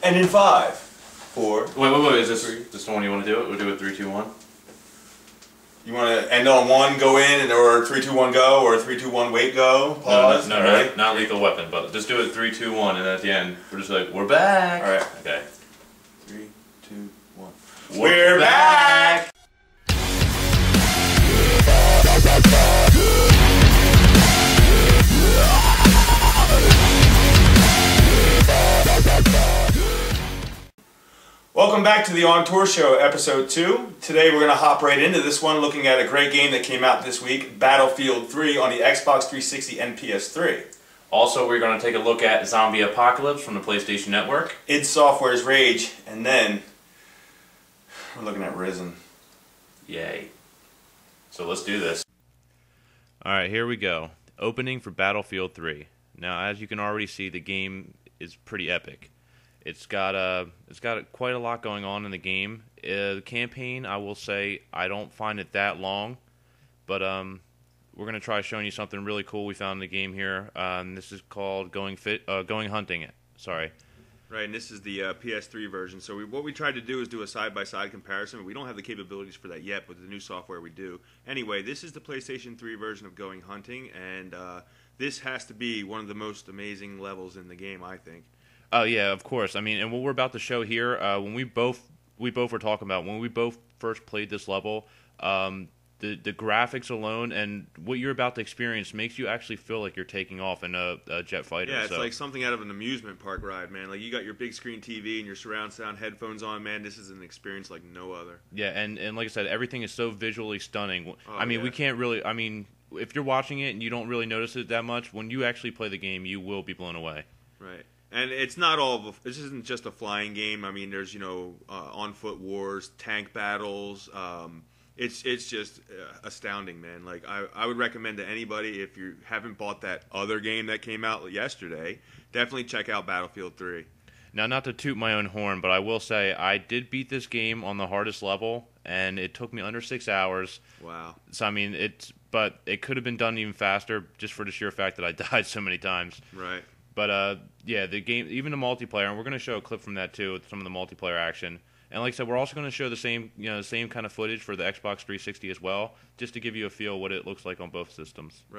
And in 5, 4... Wait, is this the one you want to do it? We'll do it 3, 2, 1? You want to end on 1, go in, or 3, 2, 1, go, or 3, 2, 1, wait, go, pause? No, right? Not Lethal Weapon, but just do it 3, 2, 1, and at the end, we're just like, we're back! Alright. Okay. 3, 2, 1. We're back! Welcome back to the On Tour Show, Episode 2. Today we're going to hop right into this one, looking at a great game that came out this week, Battlefield 3 on the Xbox 360 and PS3. Also, we're going to take a look at Zombie Apocalypse from the PlayStation Network, id Software's Rage, and then we're looking at Risen. Yay. So let's do this. Alright, here we go. Opening for Battlefield 3. Now, as you can already see, the game is pretty epic. It's got quite a lot going on in the game. The campaign, I will say, I don't find it that long, but we're gonna try showing you something really cool we found in the game here. This is called Going Hunting. Sorry. Right, and this is the PS3 version. So what we tried to do is do a side-by-side comparison. We don't have the capabilities for that yet, but with the new software we do. Anyway, this is the PlayStation 3 version of Going Hunting, and this has to be one of the most amazing levels in the game, I think. Oh yeah, of course. I mean, and what we're about to show here, when we both were talking about when we both first played this level, the graphics alone and what you're about to experience makes you actually feel like you're taking off in a jet fighter. Yeah, it's like something out of an amusement park ride, man. Like you got your big screen TV and your surround sound headphones on, man. This is an experience like no other. Yeah, and like I said, everything is so visually stunning. Oh, I mean, yeah. we can't really. I mean, if you're watching it and you don't really notice it that much, when you actually play the game, you will be blown away. Right. And it's not all. This isn't just a flying game. I mean, there's on foot wars, tank battles. It's just astounding, man. Like I would recommend to anybody, if you haven't bought that other game that came out yesterday, definitely check out Battlefield 3. Now, not to toot my own horn, but I will say I did beat this game on the hardest level, and it took me under 6 hours. Wow. So I mean, but it could have been done even faster, just for the sheer fact that I died so many times. Right. But yeah, the game, even the multiplayer, and we're going to show a clip from that too, with some of the multiplayer action. And like I said, we're also going to show the same kind of footage for the Xbox 360 as well, just to give you a feel what it looks like on both systems. Right.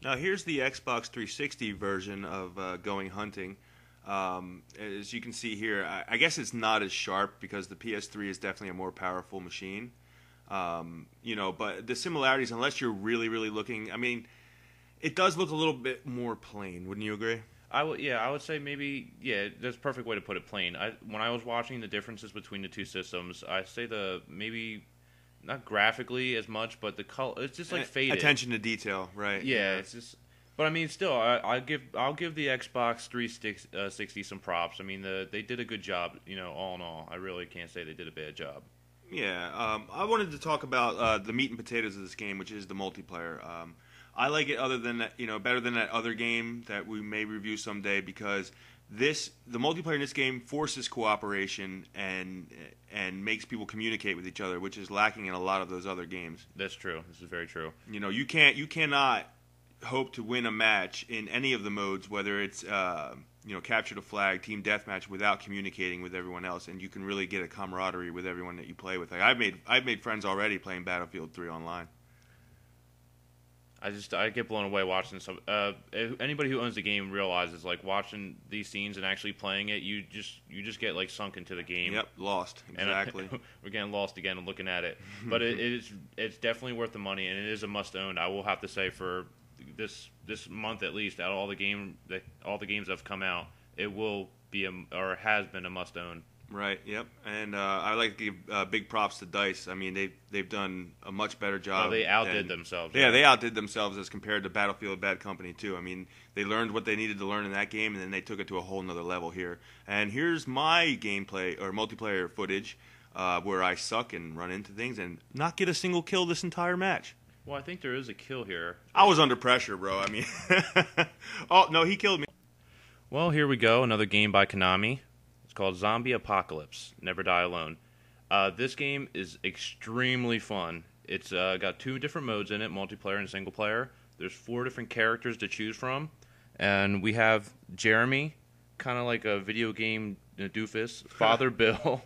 Now here's the Xbox 360 version of Going Hunting. As you can see here, I guess it's not as sharp because the PS3 is definitely a more powerful machine. But the similarities, unless you're really, really looking, I mean, it does look a little bit more plain. Wouldn't you agree? I would say maybe, yeah, that's a perfect way to put it, plain. When I was watching the differences between the two systems, I say maybe not graphically as much, but the color, it's just like faded. Attention to detail, right? Yeah, it's just. But I mean, still, I'll give the Xbox 360 some props. I mean, they did a good job. All in all, I really can't say they did a bad job. Yeah, I wanted to talk about the meat and potatoes of this game, which is the multiplayer. I like it better than that other game that we may review someday, because the multiplayer in this game forces cooperation and makes people communicate with each other, which is lacking in a lot of those other games. That's true. This is very true. You cannot hope to win a match in any of the modes, whether it's capture the flag, team deathmatch, without communicating with everyone else, and you can really get a camaraderie with everyone that you play with. Like I've made friends already playing Battlefield 3 online. I get blown away watching some. Anybody who owns the game realizes, like, watching these scenes and actually playing it, you just get like sunk into the game. Yep, lost. Exactly. And we're getting lost again looking at it, but it's definitely worth the money, and it is a must own. I will have to say, for this month at least, out of all the games that have come out, it will be or has been a must own. Right. Yep. And I like to give big props to DICE. I mean, they've done a much better job. Oh, they outdid themselves. Yeah, they outdid themselves as compared to Battlefield Bad Company too. I mean, they learned what they needed to learn in that game, and then they took it to a whole nother level here. And here's my gameplay or multiplayer footage where I suck and run into things and not get a single kill this entire match. Well, I think there is a kill here. I was under pressure, bro. I mean, oh no, he killed me. Well, here we go. Another game by Konami. called Zombie Apocalypse, Never Die Alone. This game is extremely fun. It's got 2 different modes in it, multiplayer and single player. There's 4 different characters to choose from. And we have Jeremy, kind of like a video game doofus, Father Bill,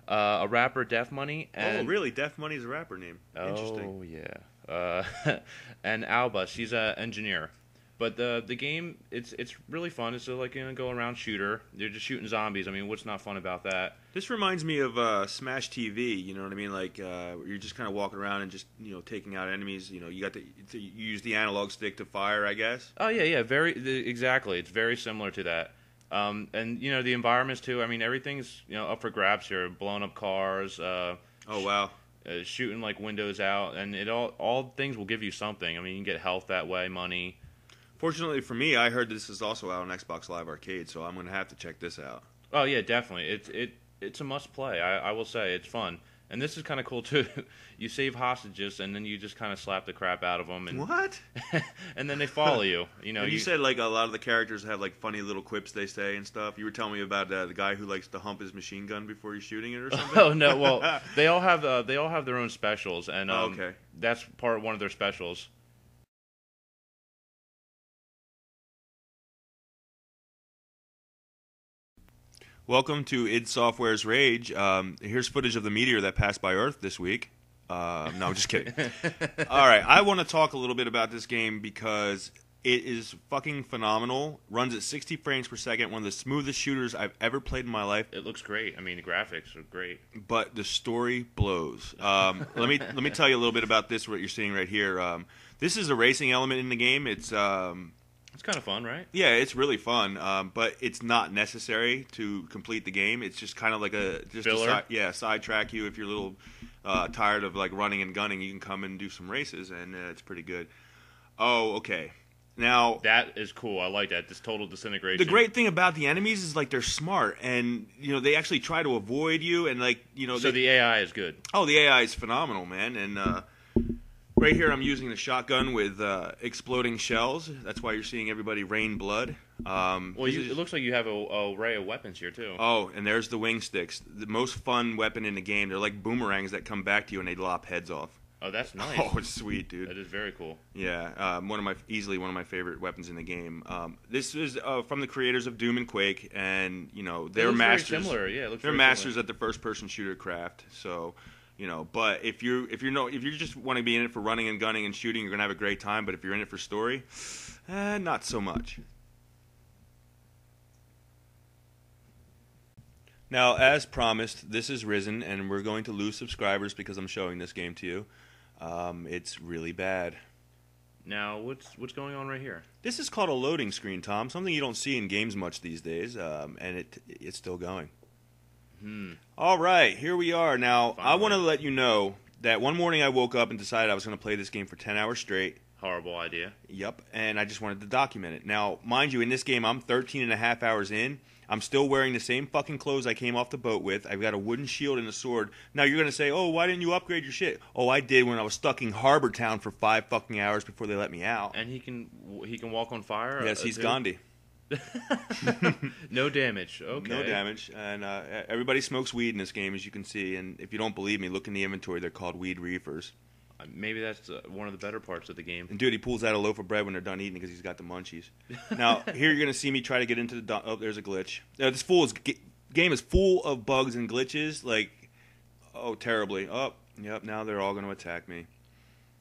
a rapper, Def Money. And, oh, really? Def Money's a rapper name. Interesting. Oh, yeah. And Alba, she's an engineer. But the game, it's really fun. It's like a go around shooter. You're just shooting zombies. I mean, what's not fun about that? This reminds me of Smash TV. You know what I mean? Like you're just kind of walking around and just taking out enemies. You got you use the analog stick to fire, I guess. Oh yeah. Exactly. It's very similar to that. And the environments too. I mean, everything's up for grabs here. Blowing up cars. Oh wow. Shooting like windows out, and all things will give you something. I mean, you can get health that way, money. Fortunately for me, I heard this is also out on Xbox Live Arcade, so I'm going to have to check this out. Oh yeah, definitely. It's a must play. I will say it's fun, and this is kind of cool too. You save hostages, and then you just kind of slap the crap out of them. And what? And then they follow you. You said like a lot of the characters have like funny little quips they say and stuff. You were telling me about the guy who likes to hump his machine gun before he's shooting it or something. Oh no, well they all have their own specials, and okay. That's one of their specials. Welcome to id Software's Rage. Here's footage of the meteor that passed by Earth this week. No, I'm just kidding. All right, I want to talk a little bit about this game because it is fucking phenomenal. Runs at 60 frames per second. One of the smoothest shooters I've ever played in my life. It looks great. I mean, the graphics are great. But the story blows. Let me tell you a little bit about this. What you're seeing right here. This is a racing element in the game. It's kind of fun, right? Yeah, it's really fun, but it's not necessary to complete the game. It's just kind of like sidetrack you if you're a little tired of like running and gunning. You can come and do some races, and it's pretty good. Oh, okay. Now that is cool. I like that. This total disintegration. The great thing about the enemies is like they're smart, and they actually try to avoid you, and like So the AI is good. Oh, the AI is phenomenal, man, and. Right here I'm using the shotgun with exploding shells. That's why you're seeing everybody rain blood. It looks like you have a array of weapons here, too. Oh, and there's the wing sticks. The most fun weapon in the game. They're like boomerangs that come back to you and they lop heads off. Oh, that's nice. Oh, it's sweet, dude. That is very cool. Yeah, easily one of my favorite weapons in the game. This is from the creators of Doom and Quake, and they're masters. Very similar. Yeah, it looks they're masters at the first-person shooter craft. So. But if you just want to be in it for running and gunning and shooting, you're gonna have a great time. But if you're in it for story, not so much. Now, as promised, this is Risen, and we're going to lose subscribers because I'm showing this game to you. It's really bad. Now, what's going on right here? This is called a loading screen, Tom. Something you don't see in games much these days, and it's still going. All right, here we are. Now, finally. I want to let you know that one morning I woke up and decided I was going to play this game for 10 hours straight. Horrible idea. Yep, and I just wanted to document it. Now, mind you, in this game, I'm 13 and a half hours in. I'm still wearing the same fucking clothes I came off the boat with. I've got a wooden shield and a sword. Now, you're going to say, oh, why didn't you upgrade your shit? Oh, I did when I was stuck in Harbor Town for 5 fucking hours before they let me out. And he can walk on fire? Yes, he's Gandhi. No damage. Okay. No damage. And everybody smokes weed in this game, as you can see. And if you don't believe me, look in the inventory. They're called weed reefers. Maybe that's one of the better parts of the game. And dude, he pulls out a loaf of bread when they're done eating because he's got the munchies. Now, here you're going to see me try to get into the... Oh, there's a glitch. This game is full of bugs and glitches. Like, oh, terribly. Oh, yep, now they're all going to attack me.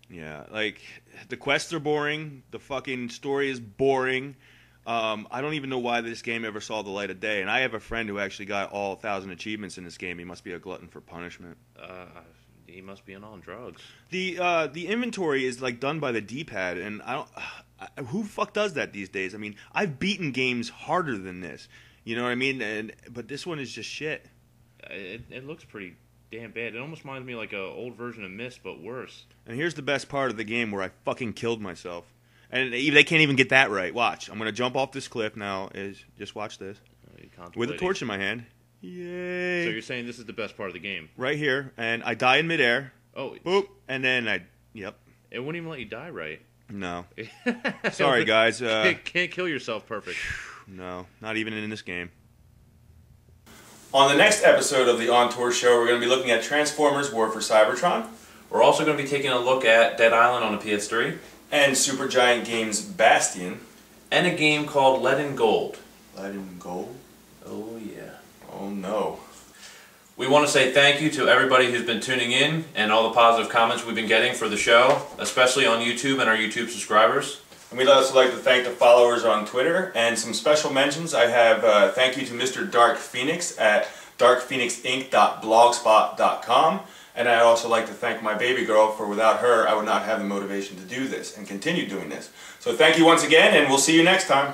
Yeah, like, the quests are boring. The fucking story is boring. I don't even know why this game ever saw the light of day. And I have a friend who actually got all 1,000 achievements in this game. He must be a glutton for punishment. He must be on drugs. The inventory is like done by the D-pad, and I don't. Who the fuck does that these days? I mean, I've beaten games harder than this. You know what I mean? But this one is just shit. It looks pretty damn bad. It almost reminds me like an old version of Myst, but worse. And here's the best part of the game where I fucking killed myself. And they can't even get that right. Watch. I'm going to jump off this cliff now. Just watch this. With a torch in my hand. Yay. So you're saying this is the best part of the game? Right here. And I die in midair. Oh. Boop. And then yep. It wouldn't even let you die right. No. Sorry, guys. Can't kill yourself perfect. No. Not even in this game. On the next episode of the On Tour show, we're going to be looking at Transformers War for Cybertron. We're also going to be taking a look at Dead Island on the PS3. And Supergiant Games' Bastion. And a game called Lead and Gold. Lead and Gold? Oh yeah. Oh no. We want to say thank you to everybody who's been tuning in and all the positive comments we've been getting for the show, especially on YouTube and our YouTube subscribers. And we'd also like to thank the followers on Twitter, and some special mentions. I have thank you to Mr. Dark Phoenix at darkphoenixinc.blogspot.com, and I'd also like to thank my baby girl, for without her I would not have the motivation to do this and continue doing this. So thank you once again, and we'll see you next time.